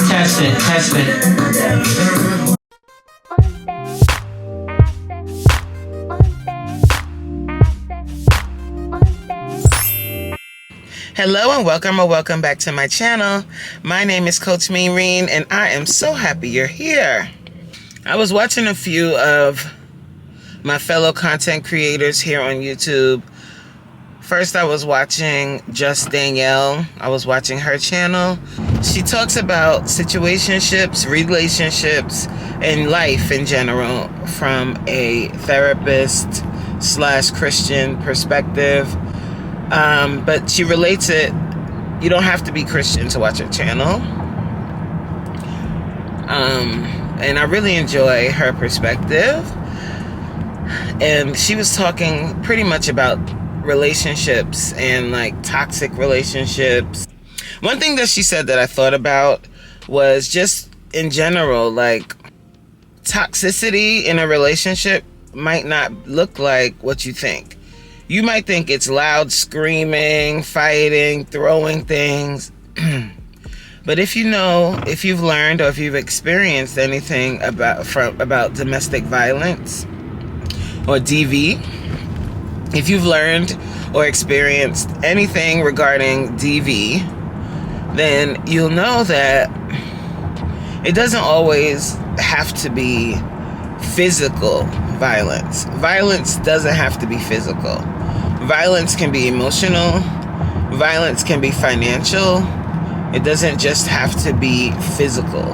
Test it, test it. Hello and welcome back to my channel. My name is Coach Reen and I am so happy you're here. I was watching a few of my fellow content creators here on YouTube. First, I was watching Just Danielle. I was watching her channel. She talks about situationships, relationships, and life in general from a therapist / Christian perspective. But she relates it. You don't have to be Christian to watch her channel. And I really enjoy her perspective. And she was talking pretty much about relationships and like toxic relationships. One thing that she said that I thought about was just in general, like toxicity in a relationship might not look like what you think. You might think it's loud screaming, fighting, throwing things. But if you've learned or if you've experienced anything about domestic violence or DV, if you've learned or experienced anything regarding DV, then you'll know that it doesn't always have to be physical violence. Violence doesn't have to be physical. Violence can be emotional. Violence can be financial. It doesn't just have to be physical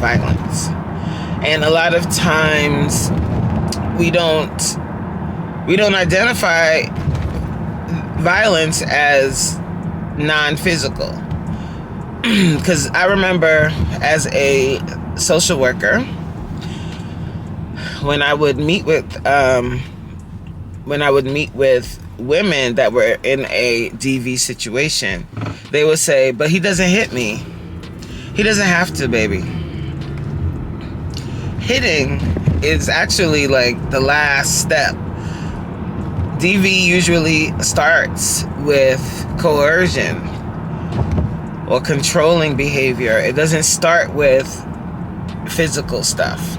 violence. And a lot of times we don't identify violence as non-physical. Because I remember as a social worker, when I would meet with women that were in a DV situation, they would say, but he doesn't hit me. He doesn't have to, baby. Hitting is actually like the last step. DV usually starts with coercion or controlling behavior. It doesn't start with physical stuff.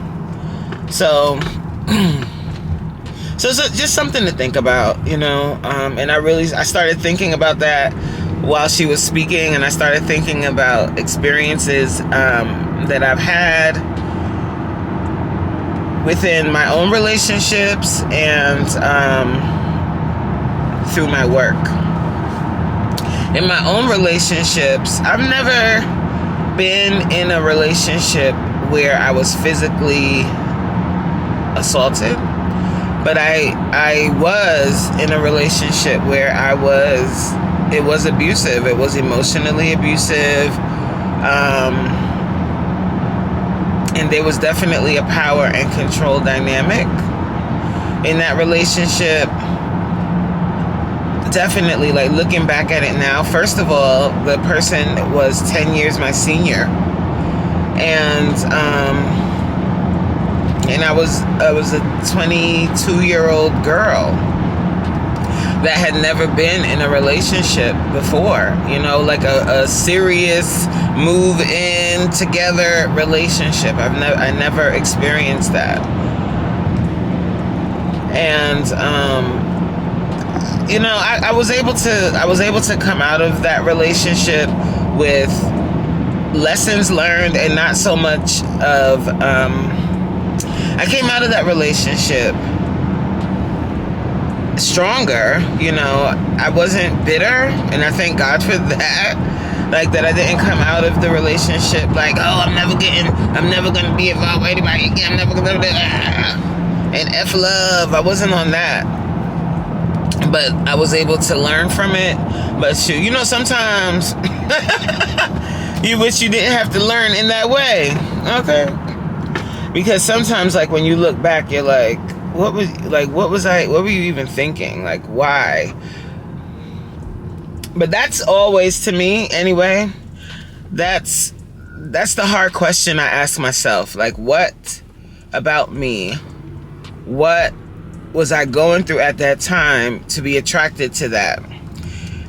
So it's just something to think about, and I started thinking about that while she was speaking, and I started thinking about experiences that I've had within my own relationships and through my work. In my own relationships, I've never been in a relationship where I was physically assaulted, but I was in a relationship where it was abusive. It was emotionally abusive, and there was definitely a power and control dynamic in that relationship. Definitely, like looking back at it now, first of all, the person was 10 years my senior, and I was a 22-year-old girl that had never been in a relationship before, like a serious move in together relationship. I never experienced that. And I was able to come out of that relationship with lessons learned, and not so much of I came out of that relationship stronger. I wasn't bitter, and I thank God for that. Like that I didn't come out of the relationship like, oh, I'm never gonna be involved with anybody again, I'm never gonna and F love. I wasn't on that. But I was able to learn from it. But shoot, sometimes you wish you didn't have to learn in that way. Okay? Because sometimes, like, when you look back, you're like, what were you even thinking? Like, why? But that's always, to me, anyway, that's the hard question I ask myself. Like, what about me? What was I going through at that time to be attracted to that?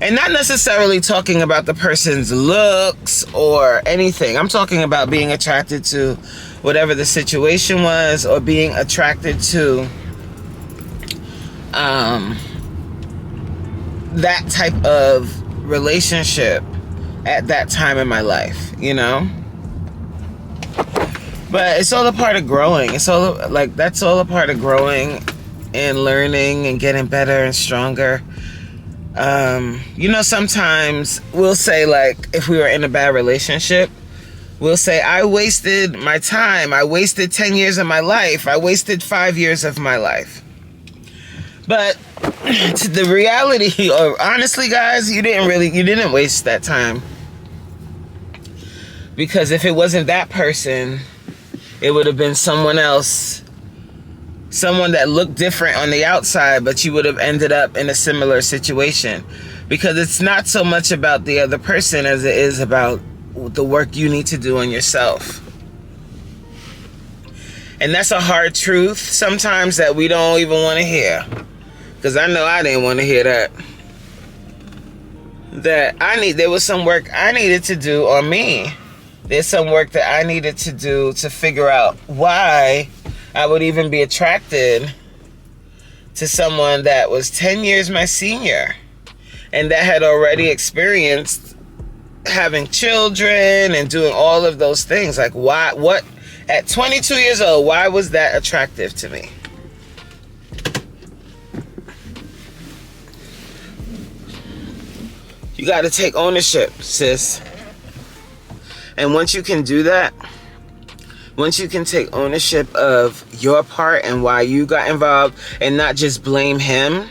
And not necessarily talking about the person's looks or anything. I'm talking about being attracted to whatever the situation was, or being attracted to that type of relationship at that time in my life, you know? But it's all a part of growing. It's all like, that's all a part of growing and learning and getting better and stronger. You know, sometimes we'll say, like, if we were in a bad relationship, we'll say, I wasted my time. I wasted 10 years of my life. I wasted 5 years of my life. But the reality, or honestly, guys, you didn't waste that time. Because if it wasn't that person, it would have been someone else. Someone that looked different on the outside, but you would have ended up in a similar situation. Because it's not so much about the other person as it is about the work you need to do on yourself. And that's a hard truth sometimes that we don't even want to hear. Because I know I didn't want to hear that. There was some work I needed to do on me. There's some work that I needed to do to figure out why I would even be attracted to someone that was 10 years my senior and that had already experienced having children and doing all of those things. Like, what, at 22 years old, why was that attractive to me? You got to take ownership, sis. And once you can do that, once you can take ownership of your part and why you got involved, and not just blame him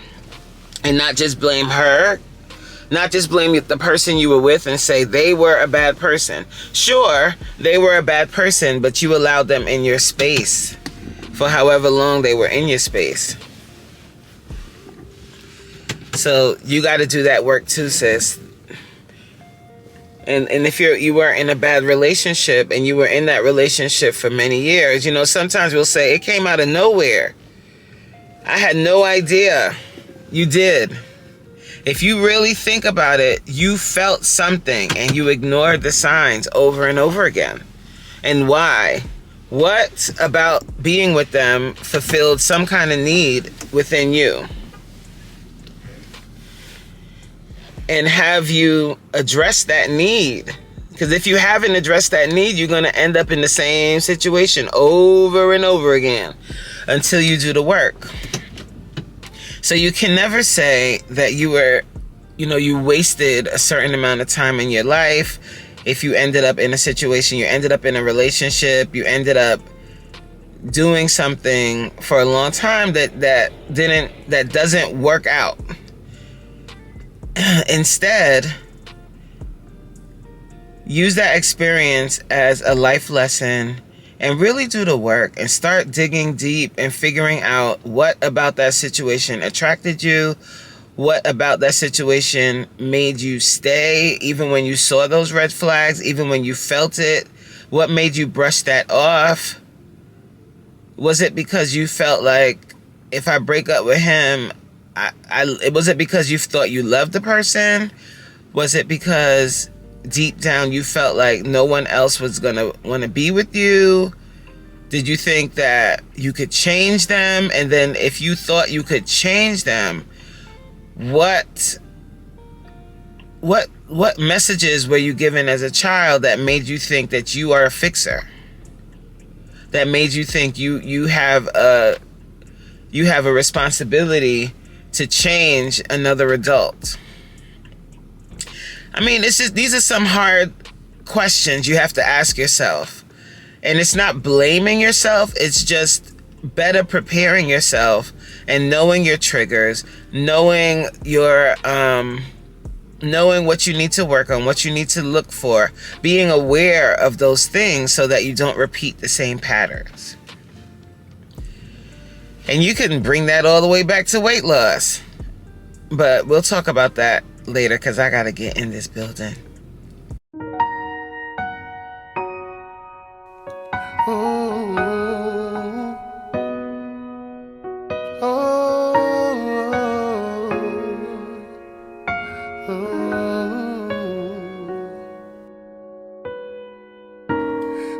and not just blame her, not just blame the person you were with and say they were a bad person. Sure, they were a bad person, but you allowed them in your space for however long they were in your space. So you got to do that work too, sis. And if you were in a bad relationship and you were in that relationship for many years, you know, sometimes we'll say it came out of nowhere. I had no idea. You did. If you really think about it, you felt something and you ignored the signs over and over again. And why? What about being with them fulfilled some kind of need within you? And have you addressed that need? Because if you haven't addressed that need, you're going to end up in the same situation over and over again until you do the work. So you can never say that you wasted a certain amount of time in your life. If you ended up in a situation, you ended up in a relationship, you ended up doing something for a long time that doesn't work out. Instead, use that experience as a life lesson and really do the work and start digging deep and figuring out what about that situation attracted you, what about that situation made you stay even when you saw those red flags, even when you felt it. What made you brush that off? Was it because you felt like, if I break up with him, was it because you thought you loved the person? Was it because deep down you felt like no one else was gonna want to be with you? Did you think that you could change them? And then if you thought you could change them, what messages were you given as a child that made you think that you are a fixer? That made you think you have a responsibility to change another adult? I mean, these are some hard questions you have to ask yourself. And it's not blaming yourself, it's just better preparing yourself and knowing your triggers, knowing what you need to work on, what you need to look for, being aware of those things so that you don't repeat the same patterns. And you can bring that all the way back to weight loss. But we'll talk about that later because I got to get in this building.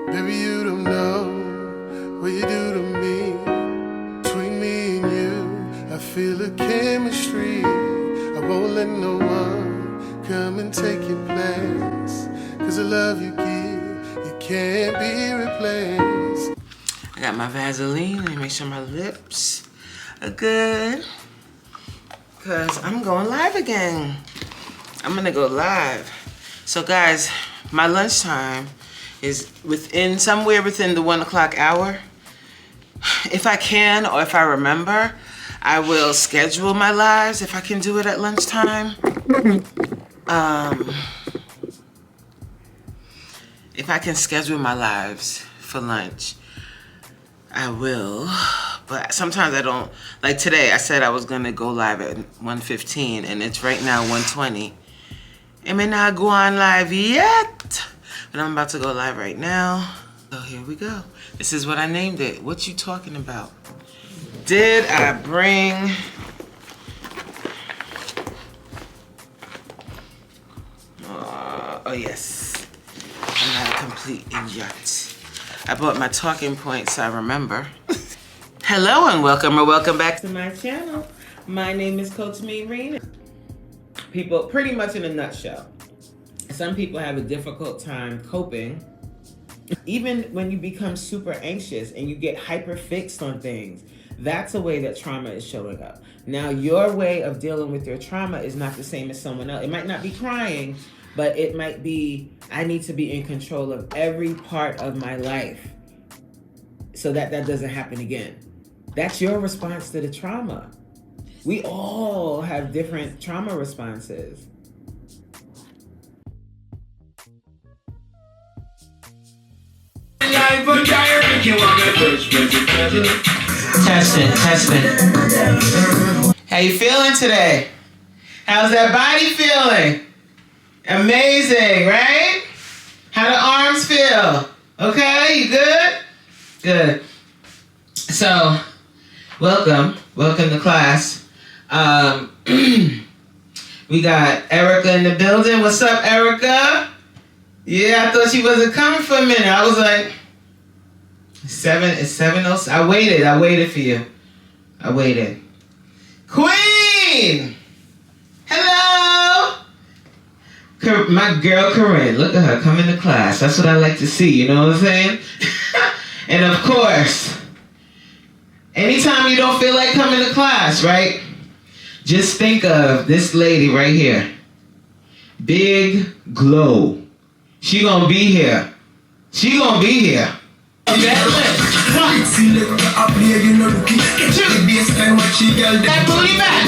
Baby, you don't know what you do to me. Between me and you, I feel a chemistry. I won't let no one come and take your place. Cause the love you give, it can't be replaced. I got my Vaseline. Let me make sure my lips are good. Because I'm going live again. I'm going to go live. So guys, my lunchtime is somewhere within the 1 o'clock hour. If I can or if I remember, I will schedule my lives if I can do it at lunchtime. If I can schedule my lives for lunch, I will. But sometimes I don't. Like today, I said I was going to go live at 1:15 and it's right now 1:20. I may not go on live yet, but I'm about to go live right now. So here we go. This is what I named it. What you talking about? Did I bring... oh yes. I'm not a complete idiot. I bought my talking points so I remember. Hello and welcome back to my channel. My name is Coach Reen. People, pretty much in a nutshell, some people have a difficult time coping. Even when you become super anxious and you get hyper fixed on things, that's a way that trauma is showing up. Now, your way of dealing with your trauma is not the same as someone else. It might not be crying, but it might be, I need to be in control of every part of my life so that that doesn't happen again. That's your response to the trauma. We all have different trauma responses. Test it. How you feeling today? How's that body feeling? Amazing, right? How the arms feel? Okay, you good? Good. So, welcome to class. We got Erica in the building. What's up, Erica? Yeah, I thought she wasn't coming for a minute. I was like, it's 7:06. I waited for you. I waited. Queen! Hello! My girl Corinne, look at her coming to class. That's what I like to see, you know what I'm saying? And of course, anytime you don't feel like coming to class, right? Just think of this lady right here. Big Glow. She gonna be here. She gonna be here. That booty back.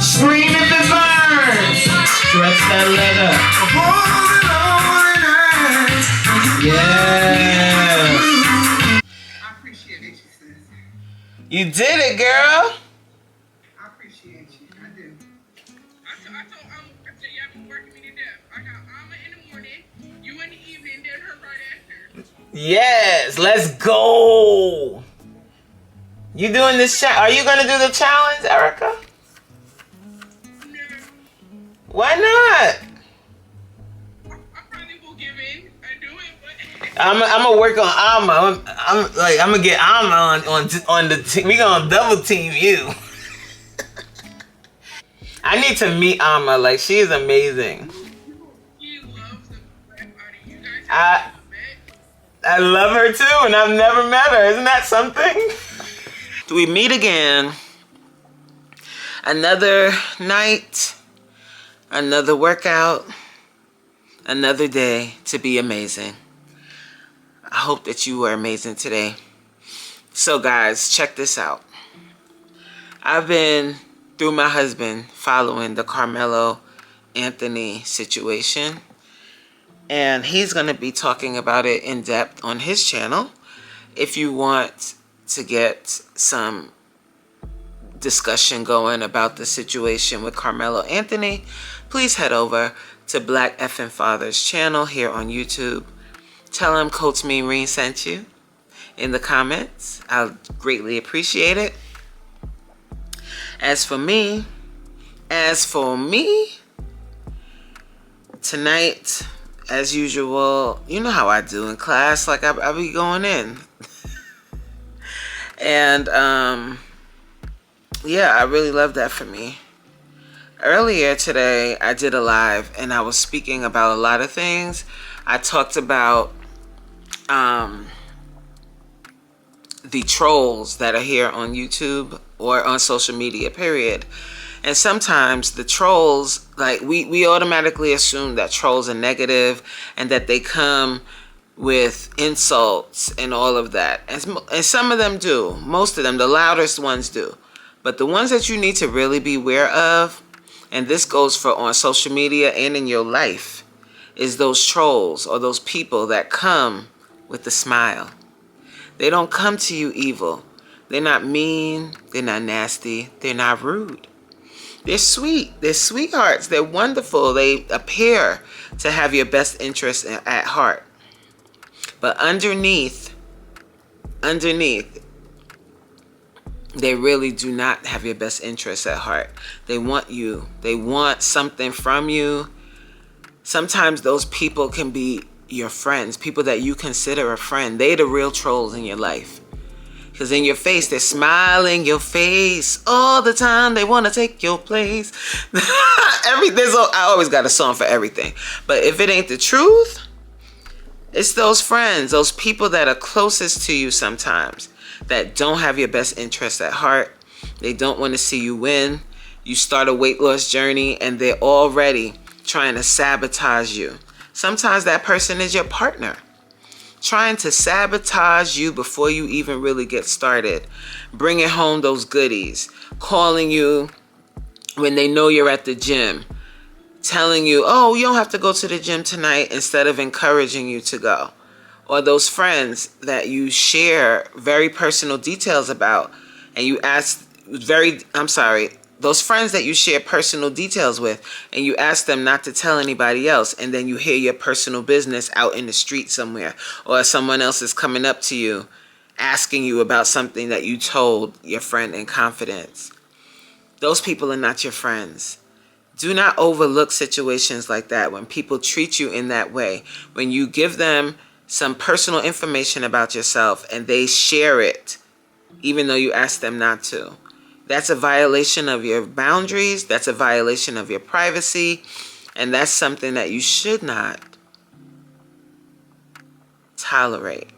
Scream if it burns. Stretch that leg up. Yeah. I appreciate it, sis. You did it, girl. I appreciate you. I do. I told y'all been working me to death. I got Alma in the morning, you in the evening, then her right after. Yes, let's go. You doing this are you gonna do the challenge, Erica? No, Why not? I probably will give in and do it, but I'm gonna work on Alma. I'm gonna get Alma on the team. We gonna double team you. I need to meet Alma. Like, she is amazing. he loves the crap out of you guys. Have met. I love her too, and I've never met her. Isn't that something? We meet again. Another night, another workout, another day to be amazing. I hope that you were amazing today. So guys, check this out. I've been, through my husband, following the Carmelo Anthony situation. And he's going to be talking about it in depth on his channel. If you want to get some discussion going about the situation with Carmelo Anthony, please head over to Black Effin' Father's channel here on YouTube. Tell him Coach Me Reen sent you in the comments. I'll greatly appreciate it. As for me, tonight, as usual, you know how I do in class, like I be going in. And yeah, I really love that for me. Earlier today, I did a live and I was speaking about a lot of things. I talked about the trolls that are here on YouTube or on social media, period. And sometimes the trolls, like we automatically assume that trolls are negative and that they come with insults and all of that. And some of them do. Most of them, the loudest ones do. But the ones that you need to really be aware of, and this goes for on social media and in your life, is those trolls or those people that come with a smile. They don't come to you evil. They're not mean. They're not nasty. They're not rude. They're sweet. They're sweethearts. They're wonderful. They appear to have your best interest at heart. But underneath, they really do not have your best interest at heart. They want you. They want something from you. Sometimes those people can be your friends, people that you consider a friend. They're the real trolls in your life. Because in your face, they're smiling your face all the time. They want to take your place. I always got a song for everything. But if it ain't the truth, it's those friends, those people that are closest to you sometimes, that don't have your best interests at heart. They don't want to see you win. You start a weight loss journey and they're already trying to sabotage you. Sometimes that person is your partner, trying to sabotage you before you even really get started. Bringing home those goodies, calling you when they know you're at the gym, telling you, oh, you don't have to go to the gym tonight, instead of encouraging you to go. Or those friends that you share very personal details about, and you ask those friends that you share personal details with, and you ask them not to tell anybody else, and then you hear your personal business out in the street somewhere, or someone else is coming up to you asking you about something that you told your friend in confidence. Those people are not your friends. Do not overlook situations like that when people treat you in that way. When you give them some personal information about yourself and they share it, even though you ask them not to. That's a violation of your boundaries. That's a violation of your privacy. And that's something that you should not tolerate.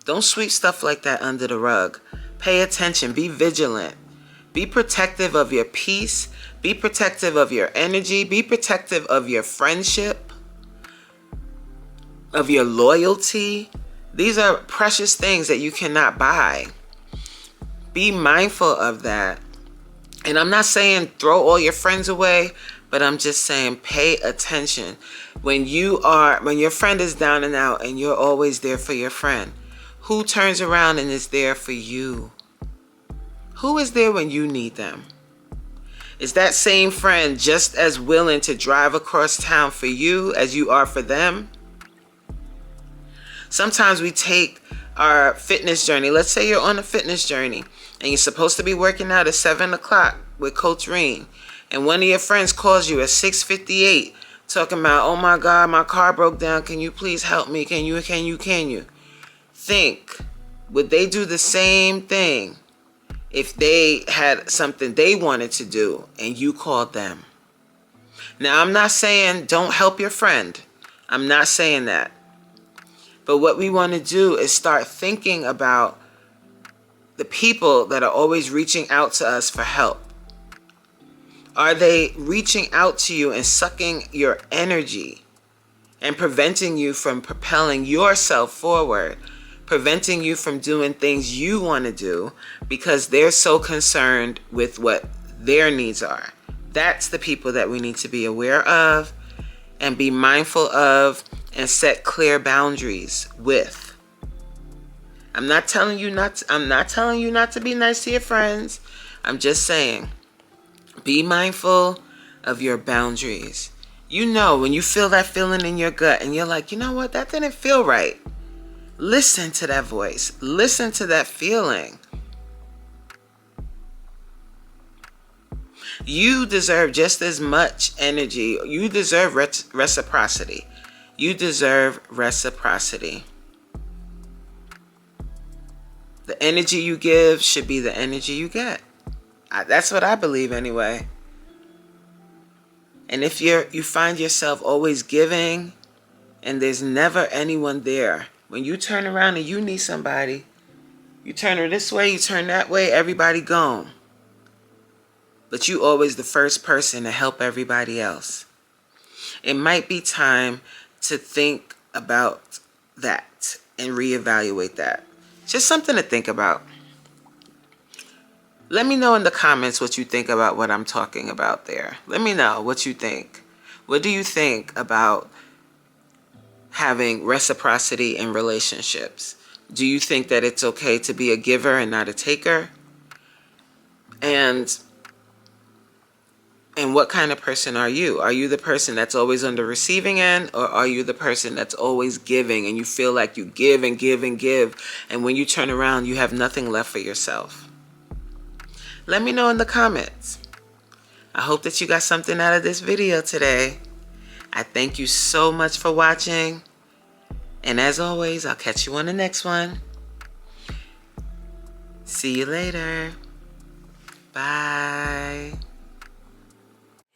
Don't sweep stuff like that under the rug. Pay attention. Be vigilant. Be protective of your peace. Be protective of your energy. Be protective of your friendship, of your loyalty. These are precious things that you cannot buy. Be mindful of that. And I'm not saying throw all your friends away, but I'm just saying pay attention. When your friend is down and out and you're always there for your friend, who turns around and is there for you? Who is there when you need them? Is that same friend just as willing to drive across town for you as you are for them? Sometimes we take our fitness journey. Let's say you're on a fitness journey and you're supposed to be working out at 7 o'clock with Coach Reen, and one of your friends calls you at 6:58 talking about, oh my God, my car broke down. Can you please help me? Can you? Think, would they do the same thing if they had something they wanted to do and you called them? Now, I'm not saying don't help your friend. I'm not saying that. But what we want to do is start thinking about the people that are always reaching out to us for help. Are they reaching out to you and sucking your energy and preventing you from propelling yourself forward, preventing you from doing things you want to do because they're so concerned with what their needs are? That's the people that we need to be aware of and be mindful of and set clear boundaries with. I'm not telling you not to be nice to your friends. I'm just saying, be mindful of your boundaries. You know, when you feel that feeling in your gut and you're like, you know what, that didn't feel right. Listen to that voice. Listen to that feeling. You deserve just as much energy. You deserve reciprocity. You deserve reciprocity. The energy you give should be the energy you get. That's what I believe anyway. And if you find yourself always giving and there's never anyone there, when you turn around and you need somebody, you turn her this way, you turn that way, everybody gone. But you always the first person to help everybody else. It might be time to think about that and reevaluate that. Just something to think about. Let me know in the comments what you think about what I'm talking about there. Let me know what you think. What do you think about having reciprocity in relationships? Do you think that it's okay to be a giver and not a taker? And what kind of person are you? Are you the person that's always on the receiving end, or are you the person that's always giving and you feel like you give and give and give, and when you turn around you have nothing left for yourself? Let me know in the comments. I hope that you got something out of this video today. I thank you so much for watching. And as always, I'll catch you on the next one. See you later. Bye.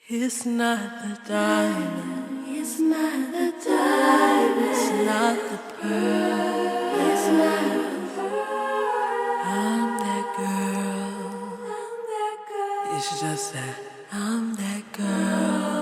It's not the diamond, it's not the diamond, it's not the pearl, it's not the pearl. I'm that girl, it's just that I'm that girl.